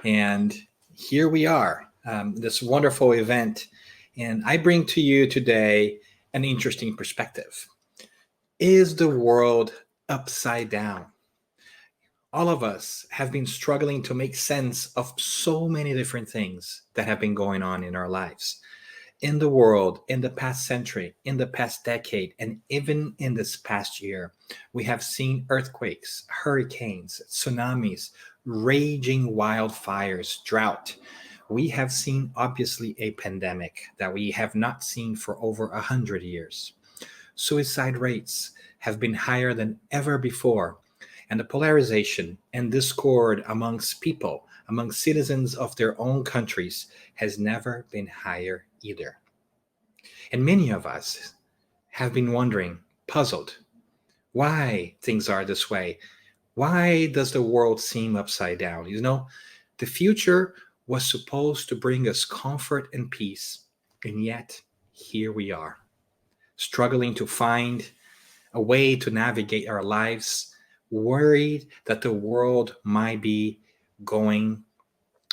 And here we are, this wonderful event. And I bring to you today an interesting perspective. Is the world upside down? All of us have been struggling to make sense of so many different things that have been going on in our lives. In the world, in the past century, in the past decade, and even in this past year, we have seen earthquakes, hurricanes, tsunamis, raging wildfires, drought. We have seen, obviously, a pandemic that we have not seen for over 100 years. Suicide rates have been higher than ever before, and the polarization and discord amongst people, among citizens of their own countries, has never been higher either. And many of us have been wondering, puzzled, why things are this way. Why does the world seem upside down? The future was supposed to bring us comfort and peace, and yet here we are, struggling to find a way to navigate our lives, worried that the world might be going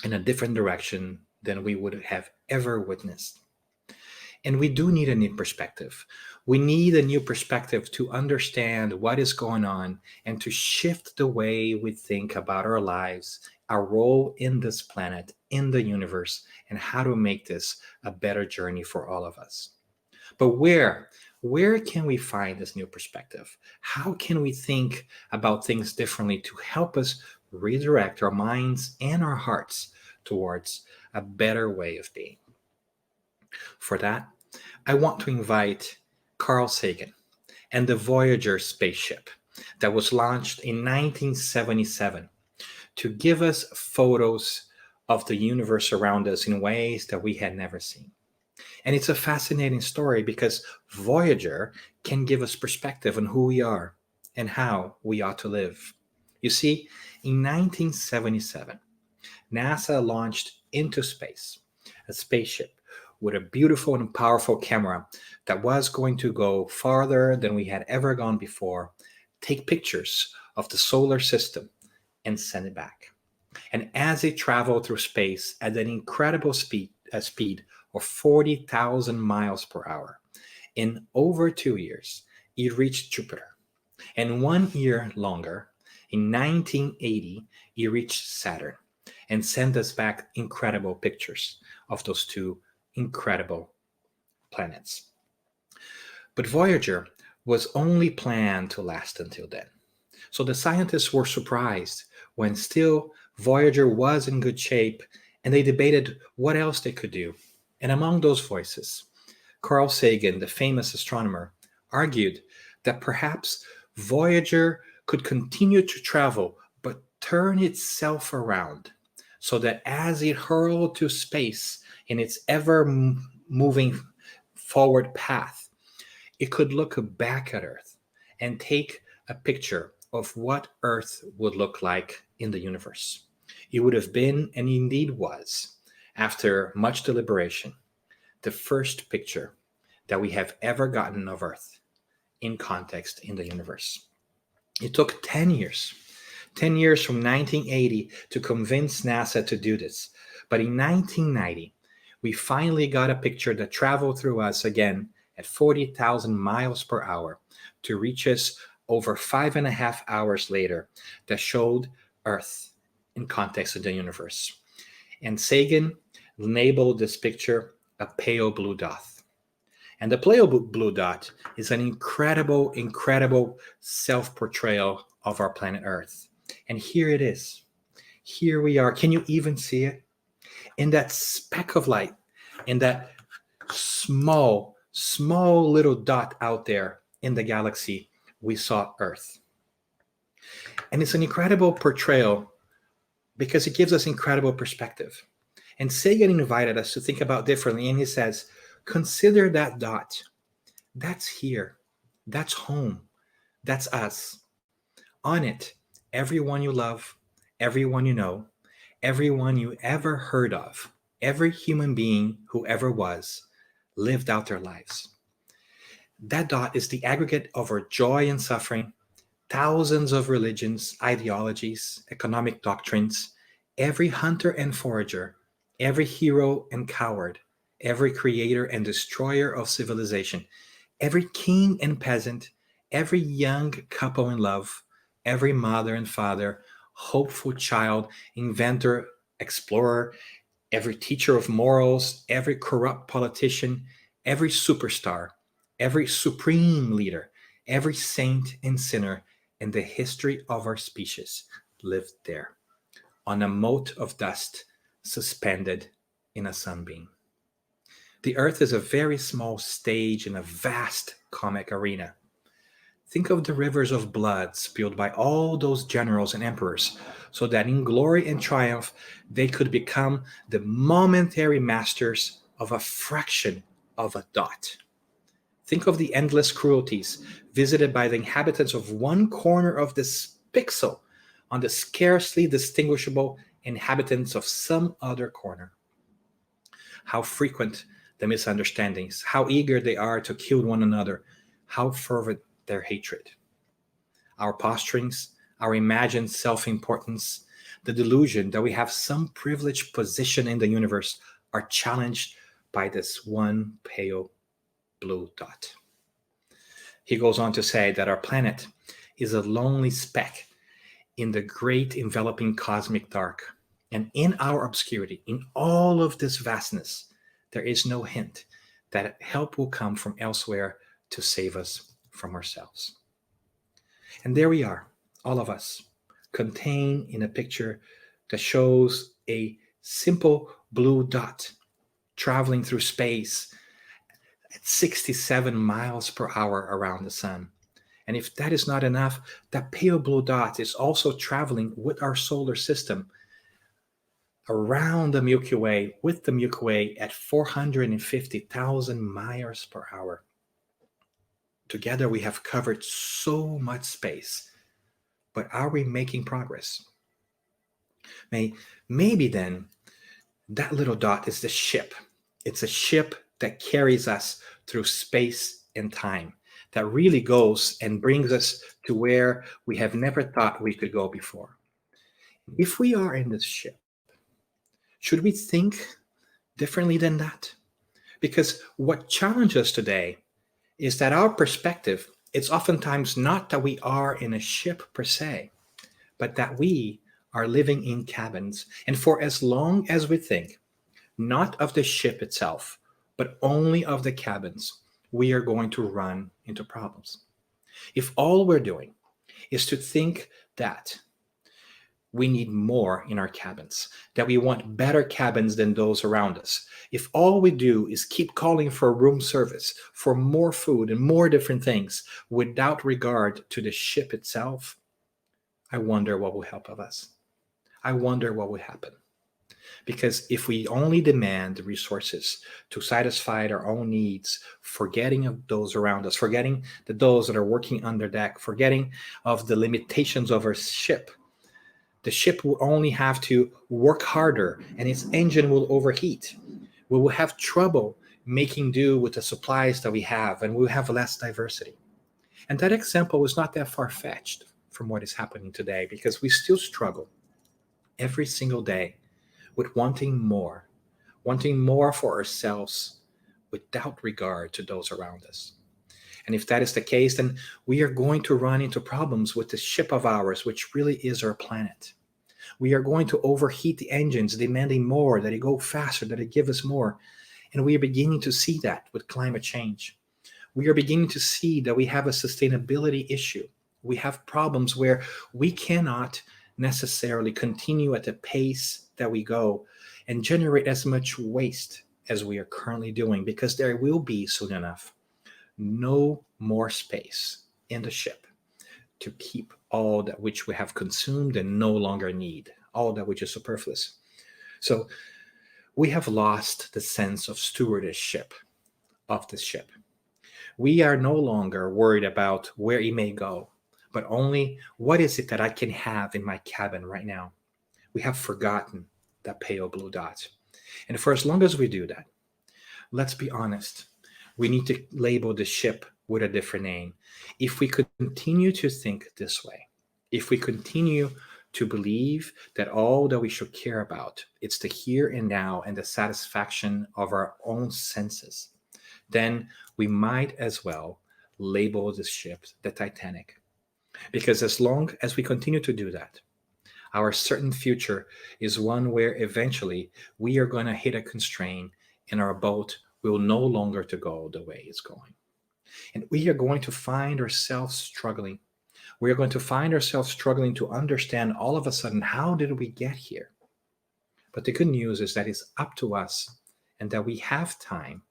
in a different direction than we would have ever witnessed. And we do need a new perspective. We need a new perspective to understand what is going on and to shift the way we think about our lives, our role in this planet, in the universe, and how to make this a better journey for all of us. But where can we find this new perspective? How can we think about things differently to help us redirect our minds and our hearts towards a better way of being? For that, I want to invite Carl Sagan and the Voyager spaceship that was launched in 1977 to give us photos of the universe around us in ways that we had never seen. And it's a fascinating story because Voyager can give us perspective on who we are and how we ought to live. You see, in 1977, NASA launched into space a spaceship with a beautiful and powerful camera that was going to go farther than we had ever gone before, take pictures of the solar system, and send it back. And as it traveled through space at an incredible speed of 40,000 miles per hour, in over 2 years, it reached Jupiter. And 1 year longer, in 1980, it reached Saturn and sent us back incredible pictures of those two incredible planets. But Voyager was only planned to last until then. So the scientists were surprised when still Voyager was in good shape, and they debated what else they could do. And among those voices, Carl Sagan, the famous astronomer, argued that perhaps Voyager could continue to travel but turn itself around so that as it hurled to space in its ever moving forward path, it could look back at Earth and take a picture of what Earth would look like in the universe. It would have been, and indeed was, after much deliberation, the first picture that we have ever gotten of Earth in context in the universe. It took 10 years from 1980 to convince NASA to do this. But in 1990, we finally got a picture that traveled through us again at 40,000 miles per hour to reach us over 5.5 hours later that showed Earth in context of the universe. And Sagan labeled this picture a pale blue dot. And the pale blue dot is an incredible, incredible self-portrayal of our planet Earth. And here it is. Here we are. Can you even see it? In that speck of light, in that small little dot out there in the galaxy, we saw Earth. And it's an incredible portrayal because it gives us incredible perspective. And Sagan invited us to think about differently, and he says, consider that dot. That's here. That's home. That's us. On it, everyone you love, everyone you know, everyone you ever heard of, every human being who ever was, lived out their lives. That dot is the aggregate of our joy and suffering, thousands of religions, ideologies, economic doctrines, every hunter and forager, every hero and coward, every creator and destroyer of civilization, every king and peasant, every young couple in love, every mother and father, hopeful child, inventor, explorer, every teacher of morals, every corrupt politician, every superstar, every supreme leader, every saint and sinner in the history of our species lived there, on a mote of dust suspended in a sunbeam. The earth is a very small stage in a vast comic arena. Think of the rivers of blood spilled by all those generals and emperors, so that in glory and triumph they could become the momentary masters of a fraction of a dot. Think of the endless cruelties visited by the inhabitants of one corner of this pixel on the scarcely distinguishable inhabitants of some other corner. How frequent the misunderstandings, how eager they are to kill one another, how fervent their hatred. Our posturings, our imagined self-importance, the delusion that we have some privileged position in the universe are challenged by this one pale blue dot. He goes on to say that our planet is a lonely speck in the great enveloping cosmic dark. And in our obscurity, in all of this vastness, there is no hint that help will come from elsewhere to save us from ourselves. And there we are, all of us, contained in a picture that shows a simple blue dot traveling through space at 67 miles per hour around the sun. And if that is not enough, that pale blue dot is also traveling with our solar system around the Milky Way, with the Milky Way at 450,000 miles per hour. Together we have covered so much space, but are we making progress? Maybe then that little dot is the ship. It's a ship that carries us through space and time, that really goes and brings us to where we have never thought we could go before. If we are in this ship, should we think differently than that? Because what challenges us today is that our perspective is oftentimes not that we are in a ship per se, but that we are living in cabins. And for as long as we think not of the ship itself, but only of the cabins, we are going to run into problems. If all we're doing is to think that we need more in our cabins, that we want better cabins than those around us, if all we do is keep calling for room service, for more food and more different things without regard to the ship itself, I wonder what will help of us. I wonder what will happen. Because if we only demand the resources to satisfy our own needs, forgetting of those around us, forgetting that those that are working under deck, forgetting of the limitations of our ship, the ship will only have to work harder and its engine will overheat. We will have trouble making do with the supplies that we have, and we'll have less diversity. And that example is not that far-fetched from what is happening today, because we still struggle every single day with wanting more for ourselves without regard to those around us. And if that is the case, then we are going to run into problems with this ship of ours, which really is our planet. We are going to overheat the engines, demanding more, that it go faster, that it give us more. And we are beginning to see that with climate change. We are beginning to see that we have a sustainability issue. We have problems where we cannot necessarily continue at the pace that we go and generate as much waste as we are currently doing, because there will be soon enough no more space in the ship to keep all that which we have consumed and no longer need, all that which is superfluous. So we have lost the sense of stewardship of this ship. We are no longer worried about where it may go, but only what is it that I can have in my cabin right now. We have forgotten that pale blue dot. And for as long as we do that, let's be honest, we need to label the ship with a different name. If we continue to think this way, if we continue to believe that all that we should care about is the here and now and the satisfaction of our own senses, then we might as well label the ship the Titanic. Because as long as we continue to do that, our certain future is one where eventually we are going to hit a constraint and our boat will no longer to go the way it's going. And we are going to find ourselves struggling. We are going to find ourselves struggling to understand all of a sudden, how did we get here? But the good news is that it's up to us, and that we have time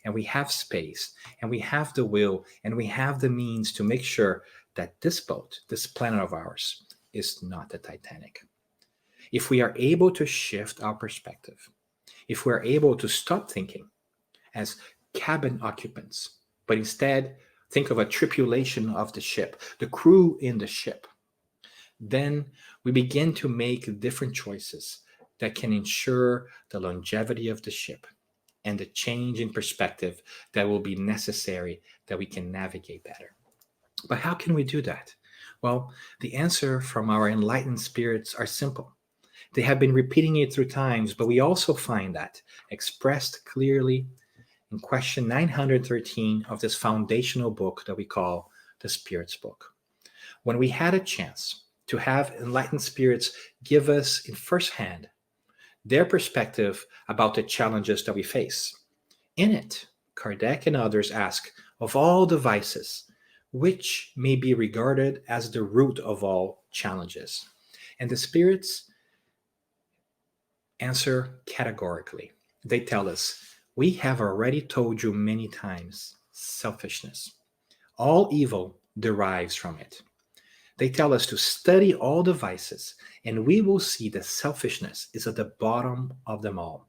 and we have space and we have the will and we have the means to make sure that this boat, this planet of ours, is not the Titanic. If we are able to shift our perspective, if we're able to stop thinking as cabin occupants, but instead think of a tripulation of the ship, the crew in the ship, then we begin to make different choices that can ensure the longevity of the ship and the change in perspective that will be necessary that we can navigate better. But how can we do that? Well, the answer from our enlightened spirits are simple. They have been repeating it through times, but we also find that expressed clearly in question 913 of this foundational book that we call the Spirit's Book. When we had a chance to have enlightened spirits give us in firsthand their perspective about the challenges that we face. In it, Kardec and others ask, of all the vices, which may be regarded as the root of all challenges? And the spirits answer categorically. They tell us, we have already told you many times, selfishness. All evil derives from it. They tell us to study all the vices, and we will see that selfishness is at the bottom of them all.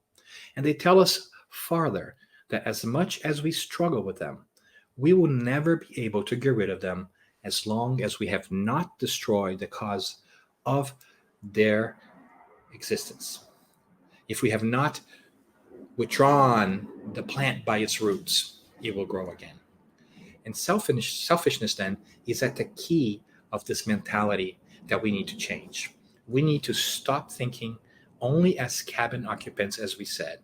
And they tell us farther that as much as we struggle with them, we will never be able to get rid of them as long as we have not destroyed the cause of their existence. If we have not withdrawn the plant by its roots, it will grow again. And selfishness then is at the key of this mentality that we need to change. We need to stop thinking only as cabin occupants, as we said,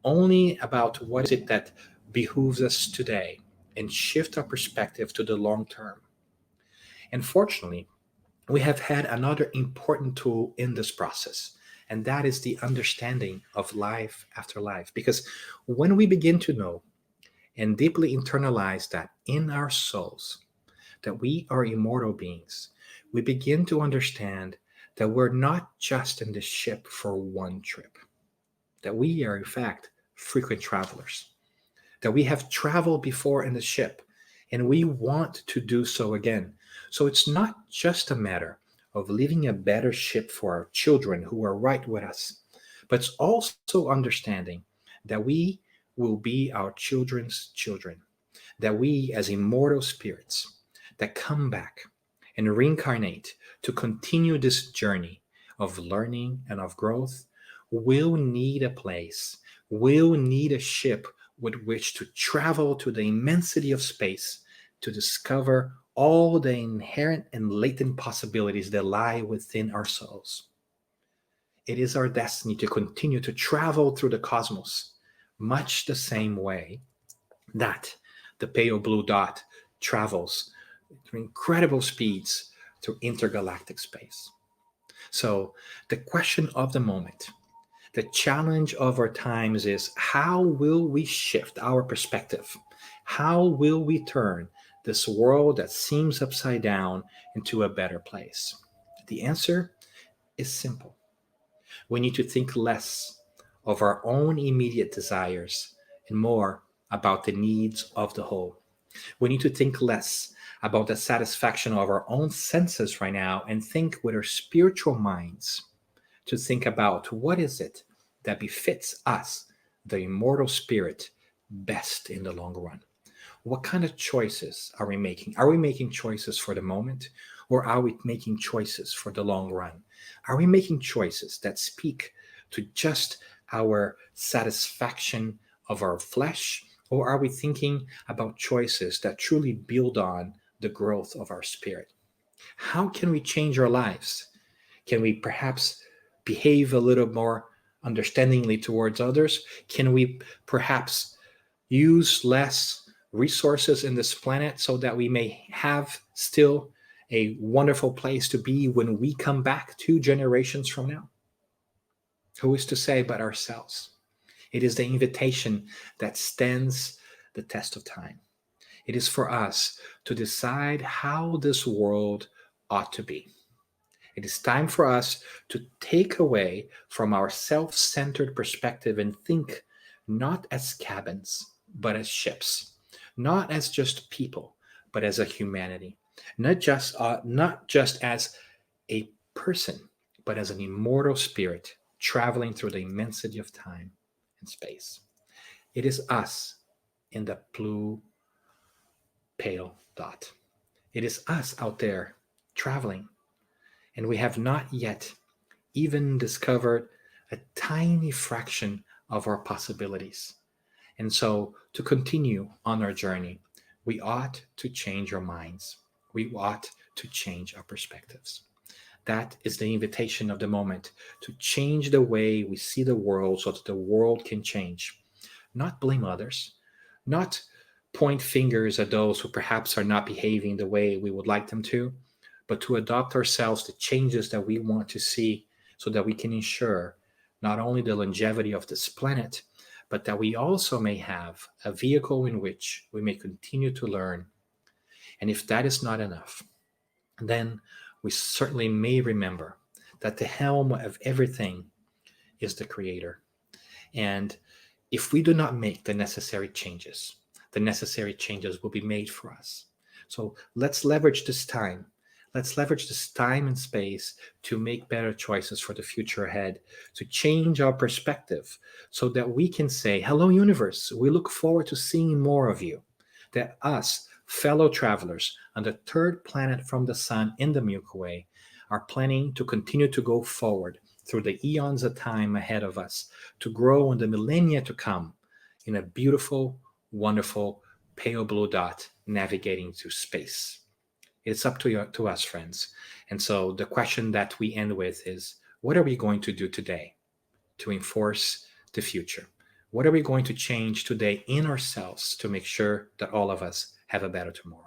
only about what is it that behooves us today, and shift our perspective to the long term. And fortunately, we have had another important tool in this process, and that is the understanding of life after life. Because when we begin to know and deeply internalize that in our souls, that we are immortal beings, we begin to understand that we're not just in the ship for one trip, that we are in fact frequent travelers, that we have traveled before in the ship and we want to do so again. So it's not just a matter of leaving a better ship for our children who are right with us, but it's also understanding that we will be our children's children, that we as immortal spirits that come back and reincarnate to continue this journey of learning and of growth will need a place, will need a ship with which to travel to the immensity of space to discover all the inherent and latent possibilities that lie within our souls. It is our destiny to continue to travel through the cosmos, much the same way that the pale blue dot travels through incredible speeds through intergalactic space. So the question of the moment, the challenge of our times is, how will we shift our perspective? How will we turn this world that seems upside down into a better place? The answer is simple. We need to think less of our own immediate desires and more about the needs of the whole. We need to think less about the satisfaction of our own senses right now and think with our spiritual minds to think about what is it that befits us, the immortal spirit, best in the long run. What kind of choices are we making? Are we making choices for the moment, or are we making choices for the long run? Are we making choices that speak to just our satisfaction of our flesh, or are we thinking about choices that truly build on the growth of our spirit? How can we change our lives? Can we perhaps behave a little more understandingly towards others? Can we perhaps use less resources in this planet so that we may have still a wonderful place to be when we come back 2 generations from now? Who is to say but ourselves? It is the invitation that stands the test of time. It is for us to decide how this world ought to be. It is time for us to take away from our self-centered perspective and think not as cabins, but as ships, not as just people, but as a humanity, not just as a person, but as an immortal spirit traveling through the immensity of time and space. It is us in the blue pale dot. It is us out there traveling, and we have not yet even discovered a tiny fraction of our possibilities. And so, to continue on our journey, we ought to change our minds. We ought to change our perspectives. That is the invitation of the moment, to change the way we see the world so that the world can change. Not blame others, not point fingers at those who perhaps are not behaving the way we would like them to, but to adopt ourselves the changes that we want to see so that we can ensure not only the longevity of this planet, but that we also may have a vehicle in which we may continue to learn. And if that is not enough, then we certainly may remember that the helm of everything is the Creator. And if we do not make the necessary changes will be made for us. So let's leverage this time. Let's leverage this time and space to make better choices for the future ahead, to change our perspective so that we can say, hello, universe, we look forward to seeing more of you. That us, fellow travelers on the 3rd planet from the sun in the Milky Way, are planning to continue to go forward through the eons of time ahead of us, to grow in the millennia to come in a beautiful, wonderful, pale blue dot navigating through space. It's up to us, friends. And so the question that we end with is, what are we going to do today to enforce the future? What are we going to change today in ourselves to make sure that all of us have a better tomorrow?